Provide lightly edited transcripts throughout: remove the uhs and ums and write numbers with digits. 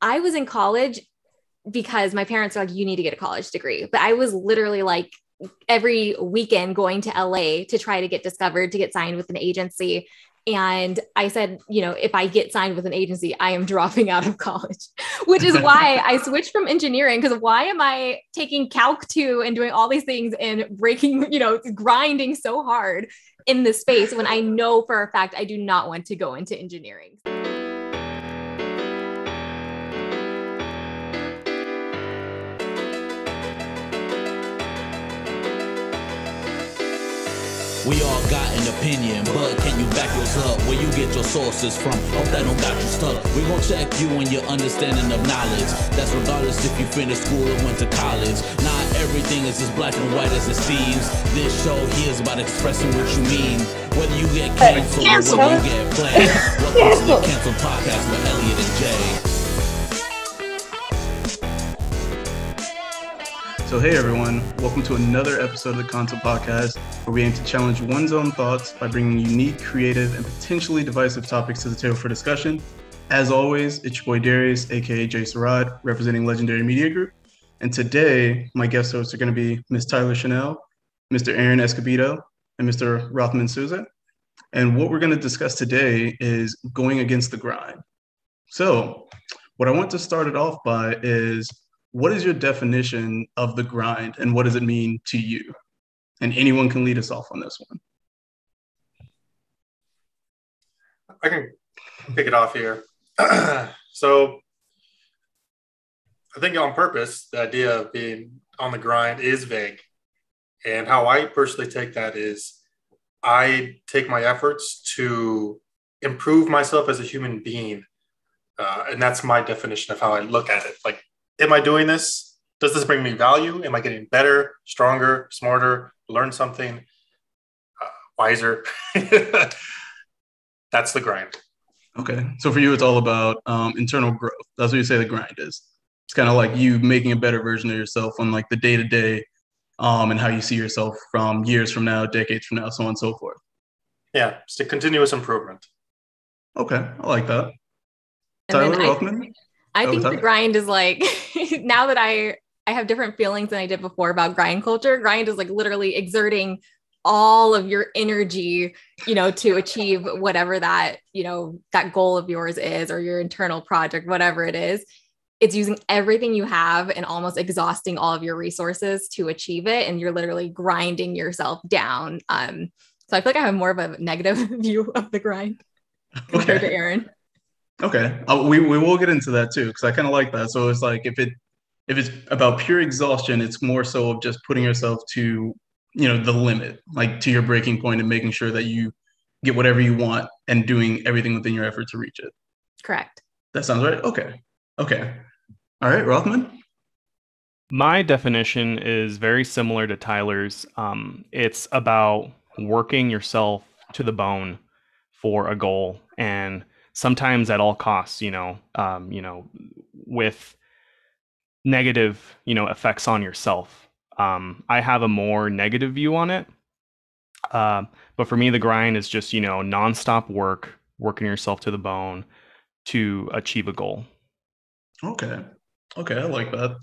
I was in college because my parents were like, you need to get a college degree. But I was literally like every weekend going to LA to try to get discovered, to get signed with an agency. And I said, if I get signed with an agency, I am dropping out of college, which is why I switched from engineering. Because why am I taking Calc 2 and doing all these things and breaking, grinding so hard in this space when I know for a fact I do not want to go into engineering? We all got an opinion, but can you back yours up? Where you get your sources from? Hope that don't got you stuck. We gon' check you and your understanding of knowledge. That's regardless if you finished school or went to college. Not everything is as black and white as it seems. This show here is about expressing what you mean. Whether you get canceled or whether you get flagged. Welcome to the Cancel Podcast with Elliot and Jay. So hey everyone, welcome to another episode of the Console Podcast, where we aim to challenge one's own thoughts by bringing unique, creative, and potentially divisive topics to the table for discussion. As always, it's your boy Darius, aka Jay Sarad, representing Legendary Media Group. And today, my guest hosts are going to be Ms. Tyler Chanel, Mr. Aaron Escobedo, and Mr. Rothman Souza. And what we're going to discuss today is going against the grind. So what I want to start it off by is, what is your definition of the grind and what does it mean to you? And anyone can lead us off on this one. I can pick it off here. So I think on purpose, the idea of being on the grind is vague. And how I personally take that is I take my efforts to improve myself as a human being. And that's my definition of how I look at it. Like, am I doing this? Does this bring me value? Am I getting better, stronger, smarter, learn something, wiser? That's the grind. Okay. So for you, it's all about internal growth. That's what you say the grind is. It's kind of like you making a better version of yourself on like the day-to-day and how you see yourself from years from now, decades from now, so on and so forth. Yeah. It's a continuous improvement. Okay. I like that. And Tyler Rothman? I think the grind is like, now that I have different feelings than I did before about grind culture. Grind is like literally exerting all of your energy, to achieve whatever that, that goal of yours is, or your internal project, whatever it is. It's using everything you have and almost exhausting all of your resources to achieve it. And you're literally grinding yourself down. So I feel like I have more of a negative view of the grind compared to Aaron. Okay, we will get into that too, because I kind of like that. So it's like if it's about pure exhaustion, it's more so of just putting yourself to the limit, like to your breaking point, and making sure that you get whatever you want and doing everything within your effort to reach it. Correct. That sounds right. Okay. All right, Rothman. My definition is very similar to Tyler's. It's about working yourself to the bone for a goal, and sometimes at all costs, with negative, effects on yourself. I have a more negative view on it. But for me, the grind is just, nonstop working yourself to the bone to achieve a goal. Okay, I like that.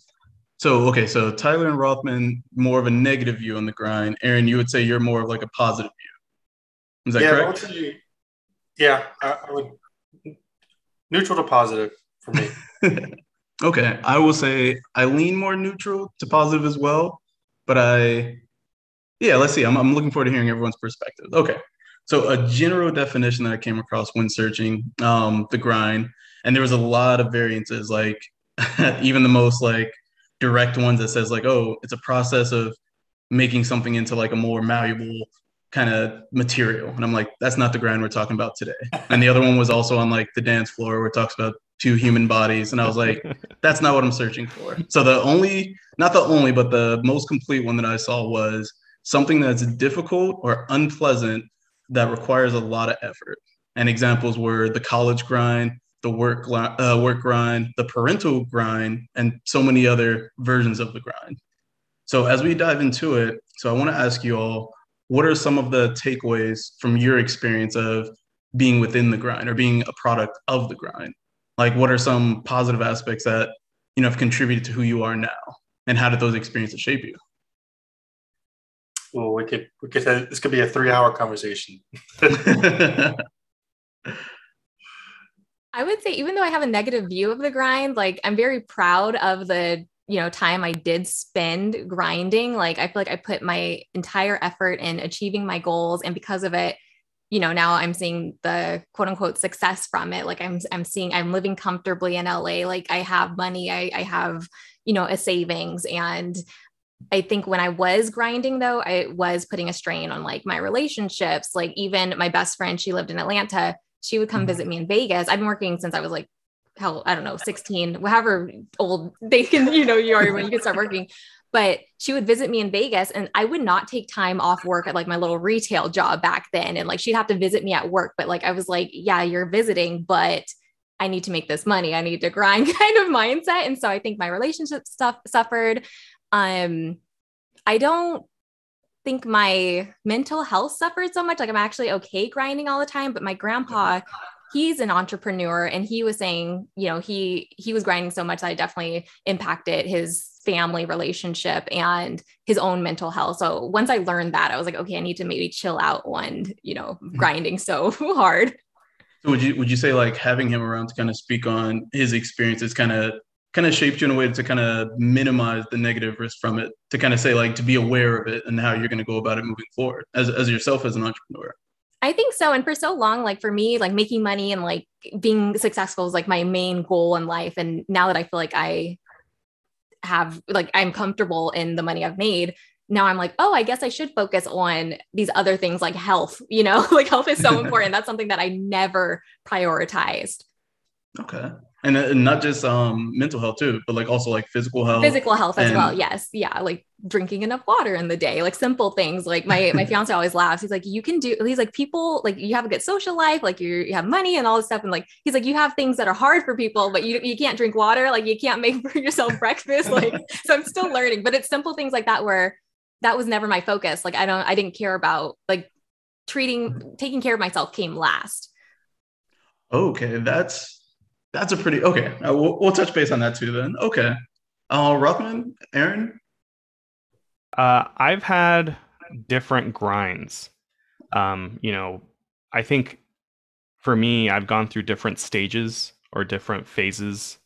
So Tyler and Rothman, more of a negative view on the grind. Aaron, you would say you're more of like a positive view. Is that correct? I would. Neutral to positive for me. Okay. I will say I lean more neutral to positive as well. But let's see. I'm looking forward to hearing everyone's perspective. Okay. So a general definition that I came across when searching the grind, and there was a lot of variances, like even the most like direct ones that says like, oh, it's a process of making something into like a more malleable kind of material. And I'm like, that's not the grind we're talking about today. And the other one was also on like the dance floor where it talks about two human bodies. And I was like, that's not what I'm searching for. So not the only, but the most complete one that I saw was something that's difficult or unpleasant that requires a lot of effort. And examples were the college grind, the work grind, the parental grind, and so many other versions of the grind. So as we dive into it, so I want to ask you all, what are some of the takeaways from your experience of being within the grind or being a product of the grind? Like, what are some positive aspects that, have contributed to who you are now? And how did those experiences shape you? Well, we could say this could be a 3-hour conversation. I would say, even though I have a negative view of the grind, like I'm very proud of the, time I did spend grinding. Like I feel like I put my entire effort in achieving my goals. And because of it, now I'm seeing the quote unquote success from it. Like I'm living comfortably in LA. Like I have money, I have, a savings. And I think when I was grinding though, I was putting a strain on like my relationships. Like even my best friend, she lived in Atlanta. She would come visit me in Vegas. I've been working since I was like, hell, I don't know, 16, however old they can, you are when you can start working. But she would visit me in Vegas and I would not take time off work at like my little retail job back then. And like, she'd have to visit me at work. But like, I was like, yeah, you're visiting, but I need to make this money. I need to grind kind of mindset. And so I think my relationship stuff suffered. I don't think my mental health suffered so much. Like I'm actually okay grinding all the time, but my grandpa, he's an entrepreneur and he was saying, he was grinding so much that it definitely impacted his family relationship and his own mental health. So once I learned that, I was like, okay, I need to maybe chill out on, grinding so hard. So would you say like having him around to kind of speak on his experiences kind of shaped you in a way to kind of minimize the negative risk from it, to kind of say like to be aware of it and how you're going to go about it moving forward as yourself as an entrepreneur? I think so. And for so long, like for me, like making money and like being successful is like my main goal in life. And now that I feel like I have, like, I'm comfortable in the money I've made, now I'm like, oh, I guess I should focus on these other things like health, like health is so important. That's something that I never prioritized. Okay. And not just mental health too, but like also like physical health. Physical health as well. Yes. Yeah. Like drinking enough water in the day, like simple things. Like my fiance always laughs. He's like, he's like, people, like you have a good social life, like you have money and all this stuff. And like, he's like, you have things that are hard for people, but you can't drink water. Like you can't make for yourself breakfast. Like, so I'm still learning, but it's simple things like that, where that was never my focus. Like, I didn't care about like taking care of myself came last. Okay. That's a pretty, okay. We'll touch base on that too then. Okay. Rothman, Aaron? I've had different grinds. I think for me, I've gone through different stages or different phases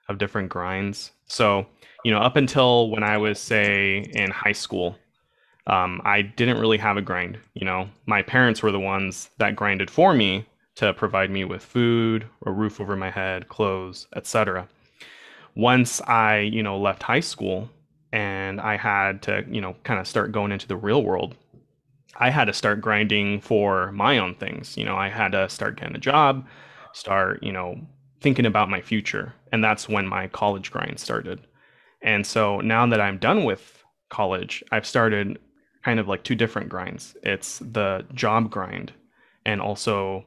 of different grinds. So, up until when I was, say, in high school, I didn't really have a grind. My parents were the ones that grinded for me to provide me with food, a roof over my head, clothes, etc. Once I, left high school and I had to, kind of start going into the real world, I had to start grinding for my own things. I had to start getting a job, start, thinking about my future. And that's when my college grind started. And so now that I'm done with college, I've started kind of like two different grinds. It's the job grind and also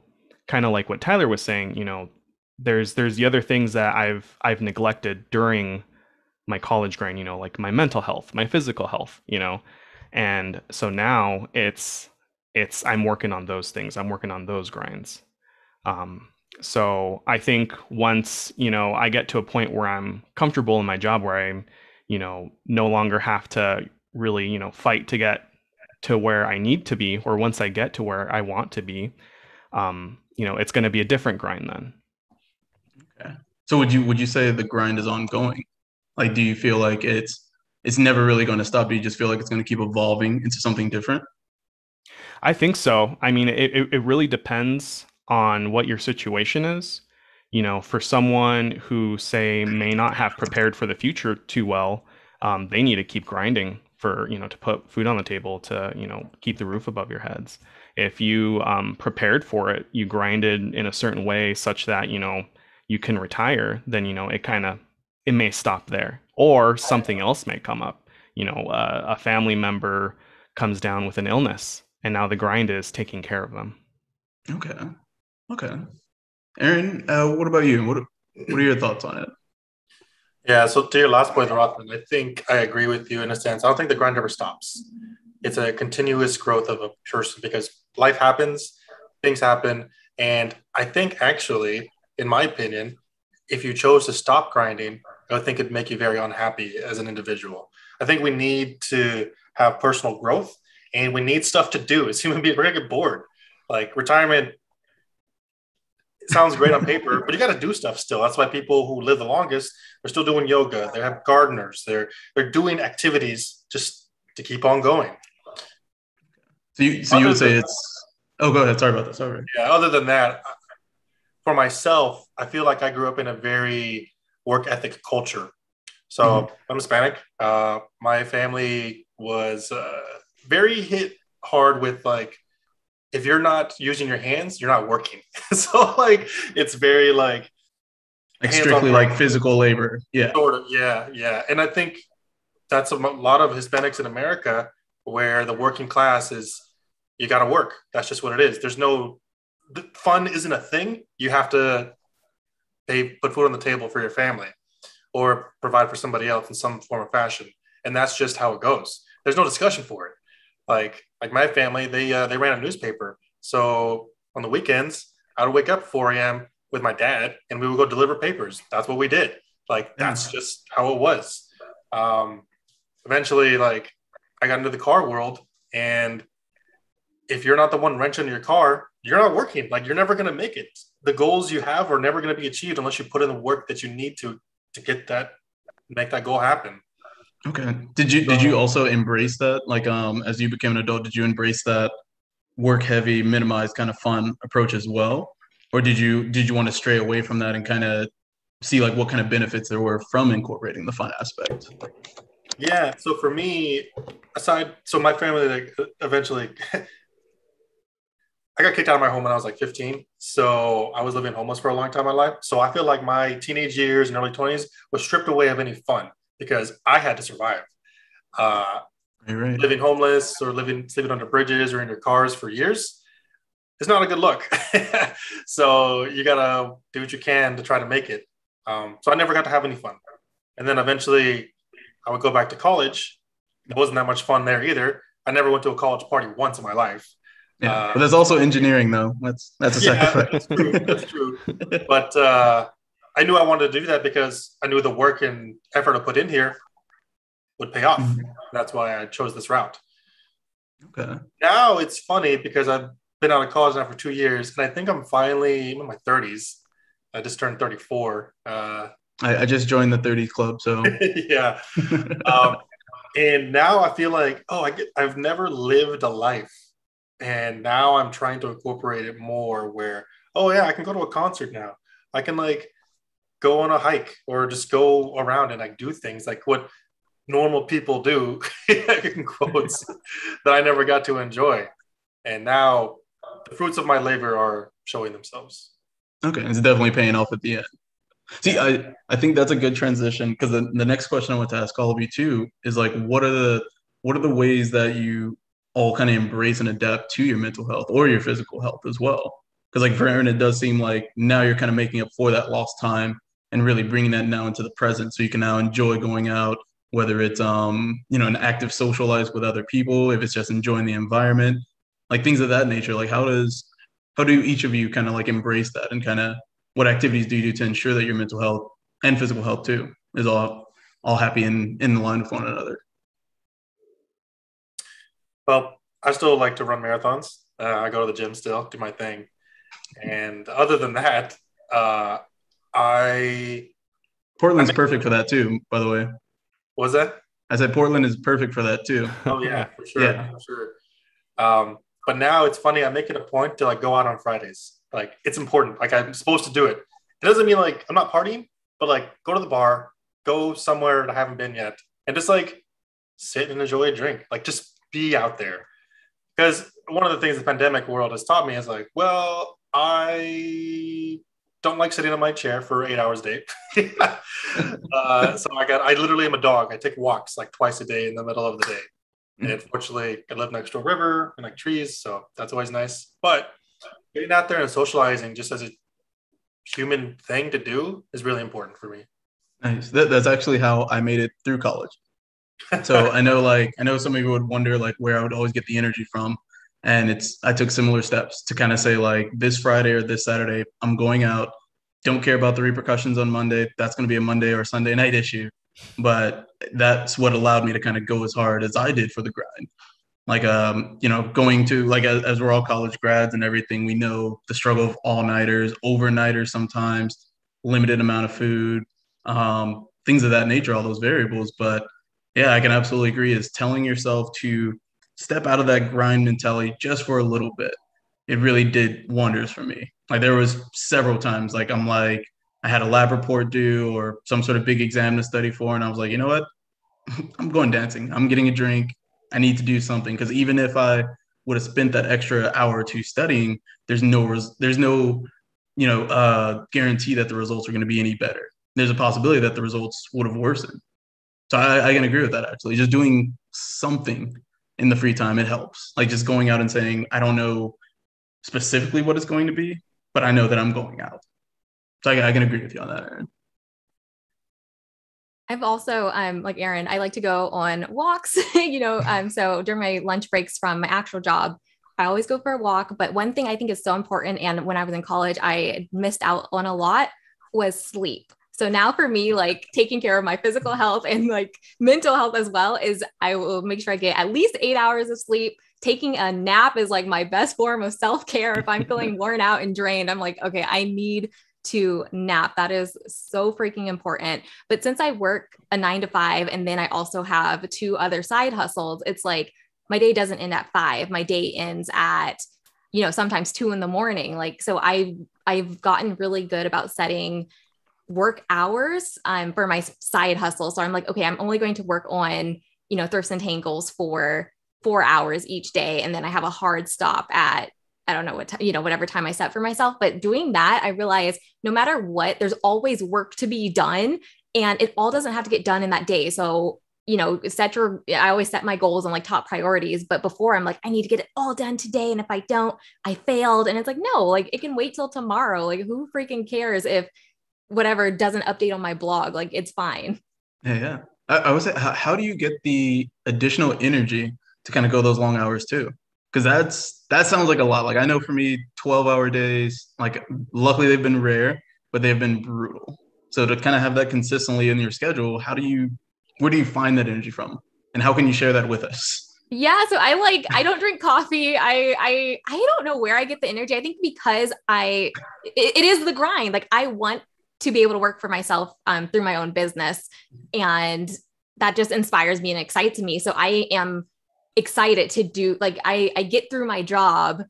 kind of like what Tyler was saying, there's the other things that I've neglected during my college grind, like my mental health, my physical health, and so now it's I'm working on those things. I'm working on those grinds. So I think once, I get to a point where I'm comfortable in my job, where I'm, no longer have to really, fight to get to where I need to be, or once I get to where I want to be, it's going to be a different grind then. Okay. So would you say the grind is ongoing? Like, do you feel like it's never really going to stop? You just feel like it's going to keep evolving into something different? I think so. I mean, it really depends on what your situation is. For someone who, say, may not have prepared for the future too well, they need to keep grinding for, to put food on the table, to, keep the roof above your heads. If you prepared for it, you grinded in a certain way such that, you can retire, then, it may stop there, or something else may come up. A family member comes down with an illness, and now the grind is taking care of them. Okay. Aaron, what about you? What are your thoughts on it? Yeah, so to your last point, Rothman, I think I agree with you in a sense. I don't think the grind ever stops. It's a continuous growth of a person, because life happens, things happen. And I think actually, in my opinion, if you chose to stop grinding, I think it'd make you very unhappy as an individual. I think we need to have personal growth, and we need stuff to do. As human beings, we're gonna get bored. Like retirement sounds great on paper, but you got to do stuff still. That's why people who live the longest are still doing yoga. They have gardeners. They're doing activities just to keep on going. So you would say it's. Oh, go ahead. Sorry about that. Sorry. Yeah. Other than that, for myself, I feel like I grew up in a very work ethic culture. So I'm Hispanic. My family was very hit hard with like, if you're not using your hands, you're not working. So like, it's very like strictly like physical labor. Yeah. Sort of. Yeah. Yeah. And I think that's a lot of Hispanics in America where the working class is, you got to work. That's just what it is. There's no fun isn't a thing. You have to put food on the table for your family or provide for somebody else in some form or fashion. And that's just how it goes. There's no discussion for it. Like my family, they ran a newspaper. So on the weekends, I would wake up 4 a.m. with my dad and we would go deliver papers. That's what we did. Like, that's just how it was. Eventually, like I got into the car world, and if you're not the one wrenching your car, you're not working. Like, you're never going to make it. The goals you have are never going to be achieved unless you put in the work that you need to get that, make that goal happen. Okay. Did you also embrace that? Like, as you became an adult, did you embrace that work heavy, minimize kind of fun approach as well? Or did you want to stray away from that and kind of see like what kind of benefits there were from incorporating the fun aspect? Yeah. So for me, so my family, like, eventually I got kicked out of my home when I was like 15. So I was living homeless for a long time in my life. So I feel like my teenage years and early 20s was stripped away of any fun because I had to survive. Right. Living homeless or sleeping under bridges or in your cars for years is not a good look. So you got to do what you can to try to make it. So I never got to have any fun. And then eventually I would go back to college. It wasn't that much fun there either. I never went to a college party once in my life. Yeah, but there's also engineering, though. That's a sacrifice. That's true. But I knew I wanted to do that because I knew the work and effort I put in here would pay off. Mm-hmm. That's why I chose this route. Okay. Now it's funny because I've been out of college now for 2 years, and I think I'm finally in my 30s. I just turned 34. I just joined the 30s club, so yeah. And now I feel like, I've never lived a life. And now I'm trying to incorporate it more where, I can go to a concert now. I can like go on a hike or just go around and like do things like what normal people do, in quotes, that I never got to enjoy. And now the fruits of my labor are showing themselves. Okay. It's definitely paying off at the end. See, I think that's a good transition because the next question I want to ask all of you too is like, what are the ways that you all kind of embrace and adapt to your mental health or your physical health as well? Because like for Aaron, it does seem like now you're kind of making up for that lost time and really bringing that now into the present. So you can now enjoy going out, whether it's, an active socialize with other people, if it's just enjoying the environment, like things of that nature. Like how do each of you kind of like embrace that, and kind of what activities do you do to ensure that your mental health and physical health too is all happy and in line with one another? Well, I still like to run marathons. I go to the gym still, do my thing. And other than that, Portland's perfect for that too, by the way. What was that? I said Portland is perfect for that too. Oh yeah, for sure. Yeah. For sure. But now it's funny, I make it a point to like go out on Fridays. Like it's important. Like I'm supposed to do it. It doesn't mean like I'm not partying, but like go to the bar, go somewhere that I haven't been yet, and just like sit and enjoy a drink. Like just be out there. Because one of the things the pandemic world has taught me is like, well, I don't like sitting on my chair for 8 hours a day. So I literally am a dog. I take walks like twice a day in the middle of the day. And fortunately, I live next to a river and like trees. So that's always nice. But getting out there and socializing just as a human thing to do is really important for me. Nice. That's actually how I made it through college. So I know some of you would wonder like where I would always get the energy from. And I took similar steps to kind of say like this Friday or this Saturday, I'm going out don't care about the repercussions on Monday. That's going to be a Monday or Sunday night issue. But that's what allowed me to kind of go as hard as I did for the grind. Like, going to, like, as we're all college grads and everything, we know the struggle of all-nighters, overnighters sometimes, limited amount of food, things of that nature, all those variables. But yeah, I can absolutely agree, is telling yourself to step out of that grind mentality just for a little bit. It really did wonders for me. Like, there was several times, like, I had a lab report due or some sort of big exam to study for, and I was like, you know what? I'm going dancing. I'm getting a drink. I need to do something, because even if I would have spent that extra hour or two studying, there's no guarantee that the results are going to be any better. There's a possibility that the results would have worsened. So I can agree with that, actually. Just doing something in the free time, it helps. Like, just going out and saying, I don't know specifically what it's going to be, but I know that I'm going out. So I can agree with you on that, Aaron. I've also, like Aaron, I like to go on walks, so during my lunch breaks from my actual job, I always go for a walk. But one thing I think is so important, and when I was in college, I missed out on a lot, was sleep. So now for me, like, taking care of my physical health and like mental health as well, is I will make sure I get at least 8 hours of sleep. Taking a nap is like my best form of self-care. If I'm feeling worn out and drained, I'm like, okay, I need to nap. That is so freaking important. But since I work a 9 to 5, and then I also have 2 other side hustles, it's like my day doesn't end at 5. My day ends at, sometimes 2 in the morning. Like, so I've gotten really good about setting work hours for my side hustle. So I'm like, okay, I'm only going to work on, thrifts and tangles for 4 hours each day. And then I have a hard stop at, I don't know what, whatever time I set for myself. But doing that, I realize no matter what, there's always work to be done, and it all doesn't have to get done in that day. So, I always set my goals on like top priorities, but before I'm like, I need to get it all done today. And if I don't, I failed. And it's like, no, like, it can wait till tomorrow. Like, who freaking cares if whatever doesn't update on my blog? Like, it's fine. Yeah. I would say, how do you get the additional energy to kind of go those long hours too? Because that sounds like a lot. Like, I know for me, 12-hour days, like, luckily they've been rare, but they've been brutal. So to kind of have that consistently in your schedule, where do you find that energy from? And how can you share that with us? Yeah. So I don't drink coffee. I don't know where I get the energy. I think because it is the grind. Like, I want to be able to work for myself through my own business. And that just inspires me and excites me. So I am excited to do, like, I get through my job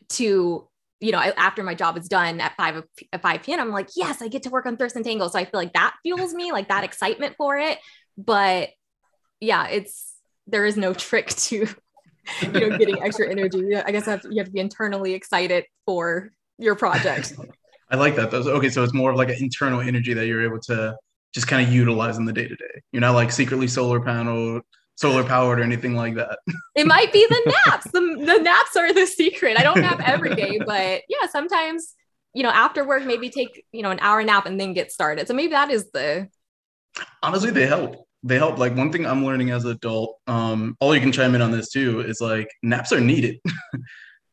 to, after my job is done at 5 p.m., I'm like, yes, I get to work on Thirst and Tangle. So I feel like that fuels me, like that excitement for it. But yeah, there is no trick to, getting extra energy. I guess you have to be internally excited for your project. I like that though. Okay, so it's more of like an internal energy that you're able to just kind of utilize in the day to day. You're not like secretly solar powered or anything like that. It might be the naps. The naps are the secret. I don't nap every day, but yeah, sometimes, after work, maybe take, an hour nap and then get started. So maybe that is Honestly, they help. They help. Like, one thing I'm learning as an adult, all you can chime in on this too, is like, naps are needed.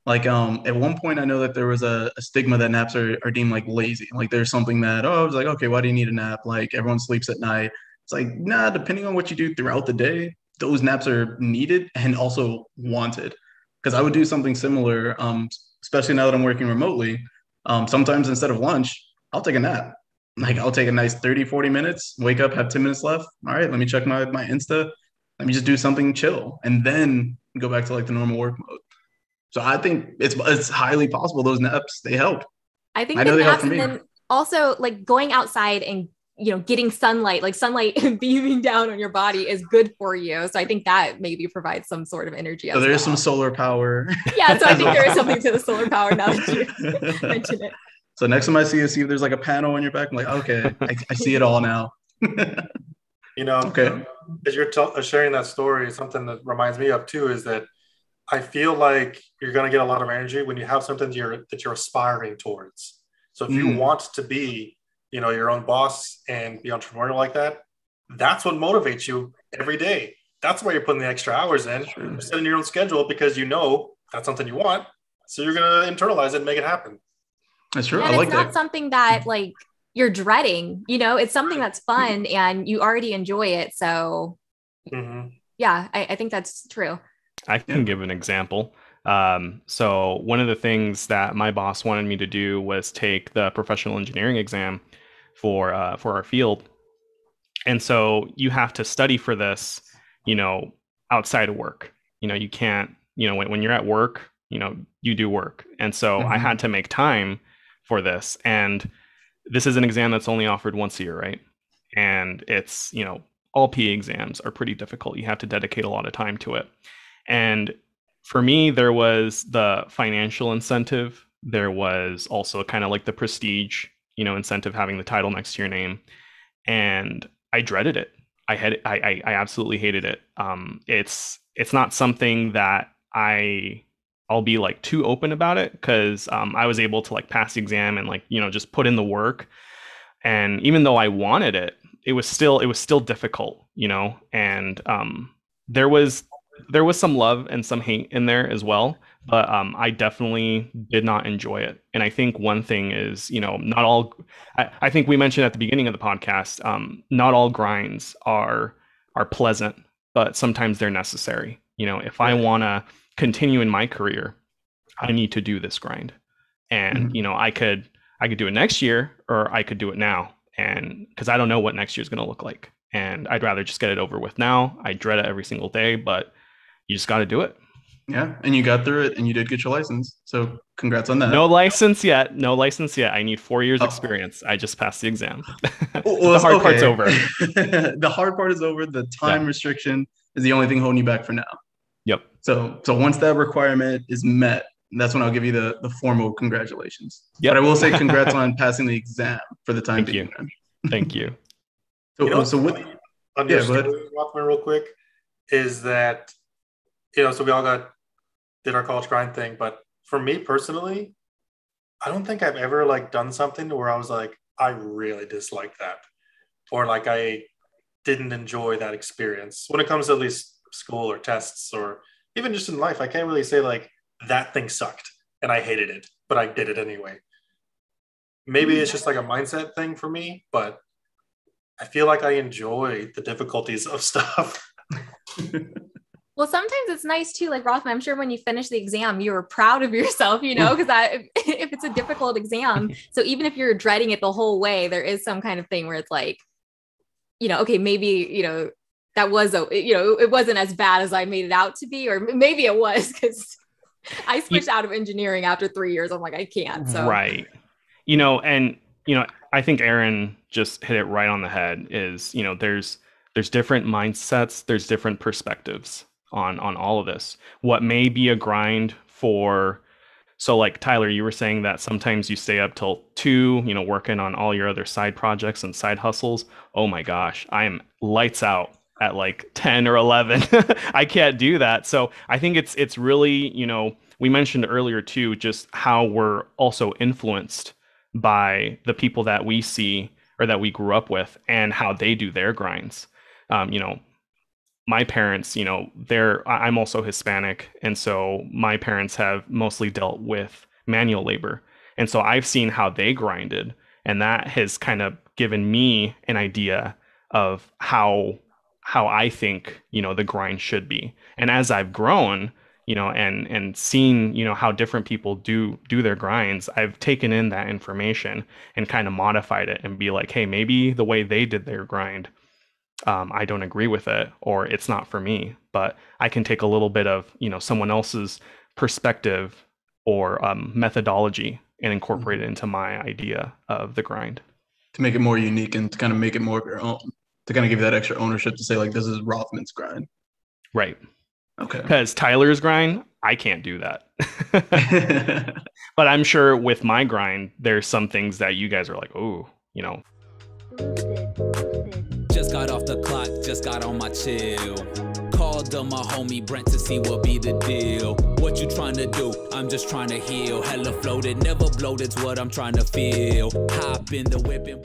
Like, at one point I know that there was a stigma that naps are deemed like lazy. Like, there's something that, I was like, okay, why do you need a nap? Like, everyone sleeps at night. It's like, nah, depending on what you do throughout the day, those naps are needed and also wanted. Because I would do something similar, especially now that I'm working remotely. Sometimes instead of lunch, I'll take a nap. Like, I'll take a nice 30, 40 minutes, wake up, have 10 minutes left. All right, let me check my Insta. Let me just do something chill, and then go back to like the normal work mode. So I think it's highly possible those naps, they help. I think the naps, and then also like going outside and, getting sunlight, like sunlight beaming down on your body is good for you. So I think that maybe provides some sort of energy. So there's some solar power. Yeah. So I think there is something to the solar power now that you mention it. So next time I see if there's like a panel on your back, I'm like, okay, I see it all now. Okay. As you're sharing that story, something that reminds me of too is that I feel like you're going to get a lot of energy when you have something that you're aspiring towards. So if you want to be, your own boss and be entrepreneurial like that, that's what motivates you every day. That's why you're putting the extra hours in. Sure. You're setting your own schedule because that's something you want. So you're going to internalize it and make it happen. That's true. And I like it's not that. something that like you're dreading, you know, it's something that's fun and you already enjoy it. So yeah, I think that's true. I can give an example. So one of the things that my boss wanted me to do was take the professional engineering exam for our field. And so you have to study for this, you know, outside of work. You know, you can't, you know, when you're at work, you know, you do work. And so I had to make time for this. And this is an exam that's only offered once a year, right? And it's, you know, all PE exams are pretty difficult. You have to dedicate a lot of time to it. And for me, there was the financial incentive. There was also kind of like the prestige, you know, incentive, having the title next to your name. And I dreaded it. I absolutely hated it. It's not something that I'll be like too open about it, because I was able to like pass the exam and like, you know, just put in the work. And even though I wanted it, it was still difficult, you know. And there was some love and some hate in there as well, but I definitely did not enjoy it. And I think one thing is, you know, not all. I think we mentioned at the beginning of the podcast, not all grinds are pleasant, but sometimes they're necessary. You know, if I want to continue in my career, I need to do this grind. And you know, I could do it next year, or I could do it now, and because I don't know what next year is going to look like, and I'd rather just get it over with now. I dread it every single day, but you just got to do it. Yeah, and you got through it, and you did get your license. So congrats on that. No license yet. I need 4 years experience. I just passed the exam. Well, the hard part's over. The hard part is over. The time restriction is the only thing holding you back for now. Yep. So once that requirement is met, that's when I'll give you the formal congratulations. Yep. But I will say congrats on passing the exam for the time being. Thank you. So, you know, so what? Yeah, go ahead. Rothman, real quick, is that, you know, so we all did our college grind thing, but for me personally, I don't think I've ever like done something where I was like, I really dislike that, or like I didn't enjoy that experience. When it comes to at least school or tests, or even just in life, I can't really say like that thing sucked and I hated it, but I did it anyway. Maybe it's just like a mindset thing for me, but I feel like I enjoy the difficulties of stuff. Well, sometimes it's nice too, like Rothman, I'm sure when you finish the exam, you were proud of yourself, you know, because if it's a difficult exam, so even if you're dreading it the whole way, there is some kind of thing where it's like, you know, okay, maybe, you know, that was, you know, it wasn't as bad as I made it out to be, or maybe it was, because I switched out of engineering after 3 years. I'm like, I can't. So. Right. You know, and, you know, I think Aaron just hit it right on the head. Is, you know, there's different mindsets, there's different perspectives on all of this. What may be a grind for, so like Tyler, you were saying that sometimes you stay up till 2, you know, working on all your other side projects and side hustles. Oh my gosh, I am lights out at like 10 or 11. I can't do that. So I think it's really, you know, we mentioned earlier too, just how we're also influenced by the people that we see or that we grew up with and how they do their grinds. You know, my parents, you know, I'm also Hispanic. And so my parents have mostly dealt with manual labor. And so I've seen how they grinded, and that has kind of given me an idea of how I think, you know, the grind should be. And as I've grown, you know, and seen, you know, how different people do their grinds, I've taken in that information and kind of modified it and be like, hey, maybe the way they did their grind, I don't agree with it, or it's not for me, but I can take a little bit of, you know, someone else's perspective or methodology and incorporate it into my idea of the grind. To make it more unique and to kind of make it more of your own, to kind of give you that extra ownership to say like, this is Rothman's grind. Right. Okay. Because Tyler's grind, I can't do that. But I'm sure with my grind, there's some things that you guys are like, oh, you know. Just got off the clock, just got on my chill. Called on my homie Brent to see what be the deal. What you trying to do? I'm just trying to heal. Hella floated, never bloated's what I'm trying to feel. Hop in the whip and